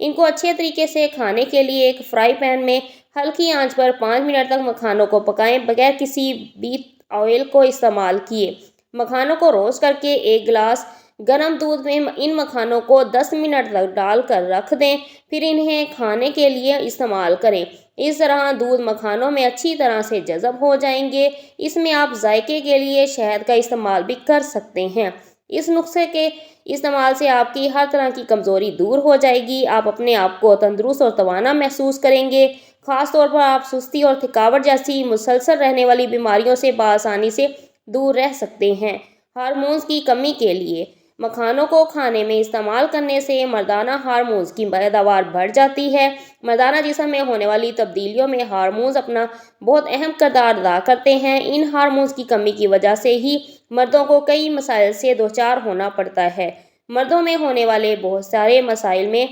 ان کو اچھے طریقے سے کھانے کے لیے ایک فرائی پین میں ہلکی آنچ پر 5 منٹ تک مکھانوں کو پکائیں بغیر کسی بھی آئل کو استعمال کیے۔ مکھانوں کو روسٹ کر کے ایک گلاس گرم دودھ میں ان مکھانوں کو 10 منٹ تک ڈال کر رکھ دیں، پھر انہیں کھانے کے لیے استعمال کریں۔ اس طرح دودھ مکھانوں میں اچھی طرح سے جذب ہو جائیں گے۔ اس میں آپ ذائقے کے لیے شہد کا استعمال بھی کر سکتے ہیں۔ اس نسخے کے استعمال سے آپ کی ہر طرح کی کمزوری دور ہو جائے گی۔ آپ اپنے آپ کو تندرست اور توانا محسوس کریں گے۔ خاص طور پر آپ سستی اور تھکاوٹ جیسی مسلسل رہنے والی بیماریوں سے بآسانی سے دور رہ سکتے ہیں۔ ہارمونز کی کمی کے لیے مکھانوں کو کھانے میں استعمال کرنے سے مردانہ ہارمونز کی پیداوار بڑھ جاتی ہے۔ مردانہ جسم میں ہونے والی تبدیلیوں میں ہارمونز اپنا بہت اہم کردار ادا کرتے ہیں۔ ان ہارمونز کی کمی کی وجہ سے ہی مردوں کو کئی مسائل سے دوچار ہونا پڑتا ہے۔ مردوں میں ہونے والے بہت سارے مسائل میں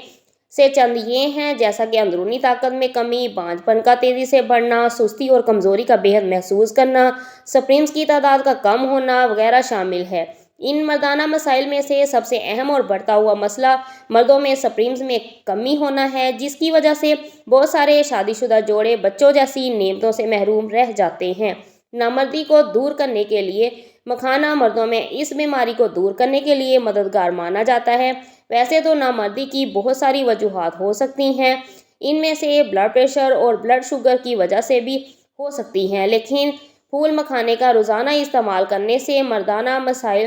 سے چند یہ ہیں، جیسا کہ اندرونی طاقت میں کمی، بانجھ پن کا تیزی سے بڑھنا، سستی اور کمزوری کا بےحد محسوس کرنا، سپرمز کی تعداد کا کم ہونا وغیرہ شامل ہے۔ ان مردانہ مسائل میں سے سب سے اہم اور بڑھتا ہوا مسئلہ مردوں میں سپرمز میں کمی ہونا ہے، جس کی وجہ سے بہت سارے شادی شدہ جوڑے بچوں جیسی نعمتوں سے محروم رہ جاتے ہیں۔ نامردی کو دور کرنے کے لیے مکھانا مردوں میں اس بیماری کو دور کرنے کے لیے مددگار مانا جاتا ہے۔ ویسے تو نامردی کی بہت ساری وجوہات ہو سکتی ہیں، ان میں سے بلڈ پریشر اور بلڈ شوگر کی وجہ سے بھی ہو سکتی ہیں، لیکن پھول مکھانے کا روزانہ استعمال کرنے سے مردانہ مسائل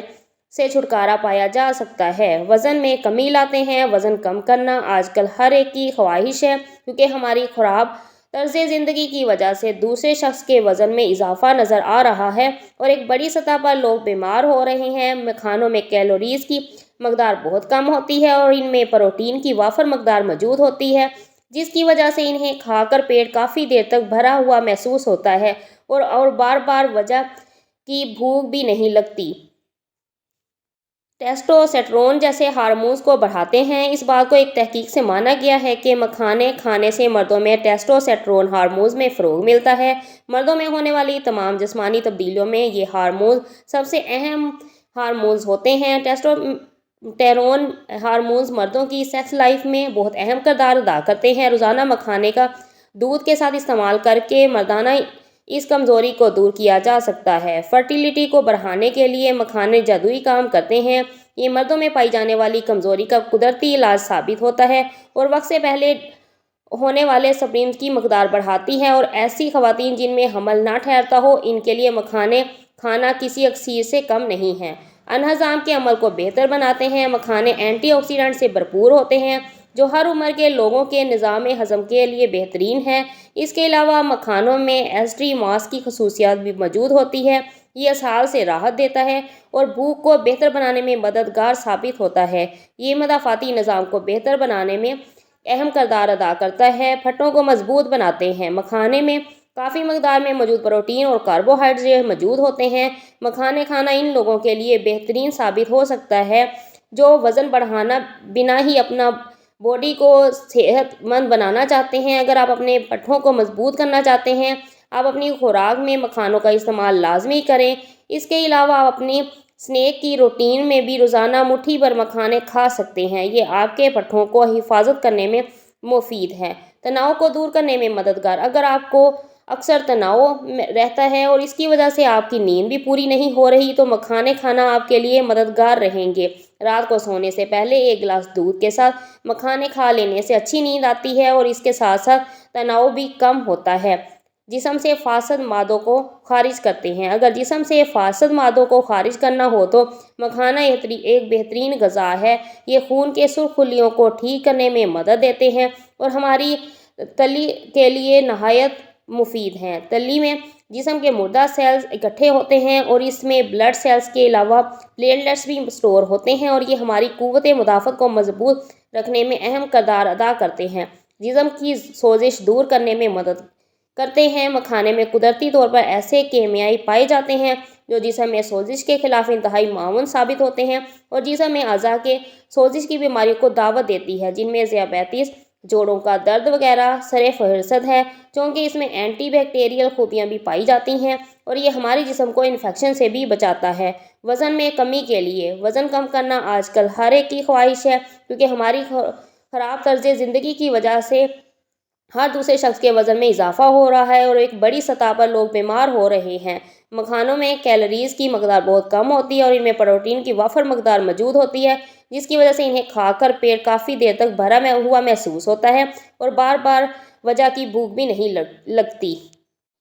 سے چھٹکارا پایا جا سکتا ہے۔ وزن میں کمی لاتے ہیں۔ وزن کم کرنا آج کل ہر ایک کی خواہش ہے، کیونکہ ہماری خراب طرز زندگی کی وجہ سے دوسرے شخص کے وزن میں اضافہ نظر آ رہا ہے اور ایک بڑی سطح پر لوگ بیمار ہو رہے ہیں۔ مکھانوں میں کیلوریز کی مقدار بہت کم ہوتی ہے اور ان میں پروٹین کی وافر مقدار موجود ہوتی ہے، جس کی وجہ سے انہیں کھا کر پیٹ کافی دیر تک بھرا ہوا محسوس ہوتا ہے اور بار بار وجہ کی بھوک بھی نہیں لگتی۔ ٹیسٹوسٹیرون جیسے ہارمونز کو بڑھاتے ہیں۔ اس بات کو ایک تحقیق سے مانا گیا ہے کہ مکھانے کھانے سے مردوں میں ٹیسٹوسٹیرون ہارمونز میں فروغ ملتا ہے۔ مردوں میں ہونے والی تمام جسمانی تبدیلیوں میں یہ ہارمونز سب سے اہم ہارمونز ہوتے ہیں۔ ٹیسٹوسٹیرون ہارمونز مردوں کی سیکس لائف میں بہت اہم کردار ادا کرتے ہیں۔ روزانہ مکھانے کا دودھ کے ساتھ استعمال کر کے مردانہ اس کمزوری کو دور کیا جا سکتا ہے۔ فرٹیلٹی کو بڑھانے کے لیے مکھانے جادوئی کام کرتے ہیں۔ یہ مردوں میں پائی جانے والی کمزوری کا قدرتی علاج ثابت ہوتا ہے اور وقت سے پہلے ہونے والے سپرمز کی مقدار بڑھاتی ہے، اور ایسی خواتین جن میں حمل نہ ٹھہرتا ہو، ان کے لیے مکھانے کھانا کسی اکسیر سے کم نہیں ہے۔ انہضام کے عمل کو بہتر بناتے ہیں۔ مکھانے اینٹی آکسیڈنٹ سے بھرپور ہوتے ہیں، جو ہر عمر کے لوگوں کے نظام ہضم کے لیے بہترین ہے۔ اس کے علاوہ مکھانوں میں ایسٹری ماس کی خصوصیات بھی موجود ہوتی ہے۔ یہ اسہال سے راحت دیتا ہے اور بھوک کو بہتر بنانے میں مددگار ثابت ہوتا ہے۔ یہ مدافعتی نظام کو بہتر بنانے میں اہم کردار ادا کرتا ہے۔ پھٹوں کو مضبوط بناتے ہیں۔ مکھانے میں کافی مقدار میں موجود پروٹین اور کاربوہائیڈریٹ موجود ہوتے ہیں۔ مکھانے کھانا ان لوگوں کے لیے بہترین ثابت ہو سکتا ہے جو وزن بڑھانا بنا ہی اپنا باڈی کو صحت مند بنانا چاہتے ہیں۔ اگر آپ اپنے پٹھوں کو مضبوط کرنا چاہتے ہیں، آپ اپنی خوراک میں مکھانوں کا استعمال لازمی کریں۔ اس کے علاوہ آپ اپنی سنیک کی روٹین میں بھی روزانہ مٹھی بھر مکھانے کھا سکتے ہیں۔ یہ آپ کے پٹھوں کو حفاظت کرنے میں مفید ہے، تناؤ کو دور کرنے میں مددگار۔ اگر آپ کو اکثر تناؤ رہتا ہے اور اس کی وجہ سے آپ کی نیند بھی پوری نہیں ہو رہی، تو مکھانے کھانا آپ کے لیے مددگار رہیں گے۔ رات کو سونے سے پہلے ایک گلاس دودھ کے ساتھ مکھانے کھا لینے سے اچھی نیند آتی ہے اور اس کے ساتھ ساتھ تناؤ بھی کم ہوتا ہے۔ جسم سے فاسد مادوں کو خارج کرتے ہیں۔ اگر جسم سے فاسد مادوں کو خارج کرنا ہو تو مکھانا ایک بہترین غذا ہے۔ یہ خون کے سرخ خلیوں کو ٹھیک کرنے میں مدد دیتے ہیں اور ہماری تلی کے لیے نہایت مفید ہیں۔ تلی میں جسم کے مردہ سیلز اکٹھے ہوتے ہیں اور اس میں بلڈ سیلز کے علاوہ پلیٹلیٹس بھی اسٹور ہوتے ہیں اور یہ ہماری قوت مدافعت کو مضبوط رکھنے میں اہم کردار ادا کرتے ہیں۔ جسم کی سوزش دور کرنے میں مدد کرتے ہیں۔ مکھانے میں قدرتی طور پر ایسے کیمیائی پائے جاتے ہیں جو جسم میں سوزش کے خلاف انتہائی معاون ثابت ہوتے ہیں اور جسم میں اعضاء کے سوزش کی بیماریوں کو دعوت دیتی ہے، جن میں ذیابیطس، جوڑوں کا درد وغیرہ سر فہرست ہے، چونکہ اس میں اینٹی بیکٹیریل خوبیاں بھی پائی جاتی ہیں اور یہ ہمارے جسم کو انفیکشن سے بھی بچاتا ہے۔ وزن میں کمی کے لیے وزن کم کرنا آج کل ہر ایک کی خواہش ہے، کیونکہ ہماری خراب طرز زندگی کی وجہ سے ہر دوسرے شخص کے وزن میں اضافہ ہو رہا ہے اور ایک بڑی سطح پر لوگ بیمار ہو رہے ہیں۔ مکھانوں میں کیلوریز کی مقدار بہت کم ہوتی ہے اور ان میں پروٹین کی وافر مقدار موجود ہوتی ہے، جس کی وجہ سے انہیں کھا کر پیٹ کافی دیر تک بھرا ہوا محسوس ہوتا ہے اور بار بار وجہ کی بھوک بھی نہیں لگتی۔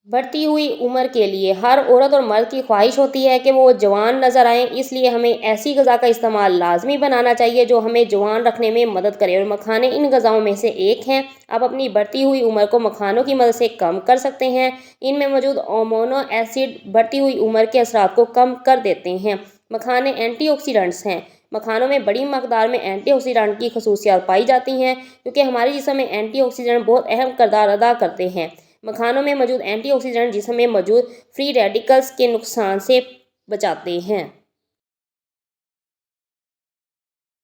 بڑھتی ہوئی عمر کے لیے ہر عورت اور مرد کی خواہش ہوتی ہے کہ وہ جوان نظر آئیں، اس لیے ہمیں ایسی غذا کا استعمال لازمی بنانا چاہیے جو ہمیں جوان رکھنے میں مدد کرے، اور مکھانے ان غذاؤں میں سے ایک ہیں۔ آپ اپنی بڑھتی ہوئی عمر کو مکھانوں کی مدد سے کم کر سکتے ہیں۔ ان میں موجود امینو ایسڈ بڑھتی ہوئی عمر کے اثرات کو کم کر دیتے ہیں۔ مکھانے اینٹی آکسیڈنٹس ہیں۔ مکھانوں میں بڑی مقدار میں اینٹی آکسیڈنٹ کی خصوصیات پائی جاتی ہیں کیونکہ ہمارے جسم میں اینٹی آکسیڈنٹ بہت اہم کردار ادا کرتے ہیں۔ مکھانوں میں موجود اینٹی آکسیڈنٹ جسم میں موجود فری ریڈیکلز کے نقصان سے بچاتے ہیں۔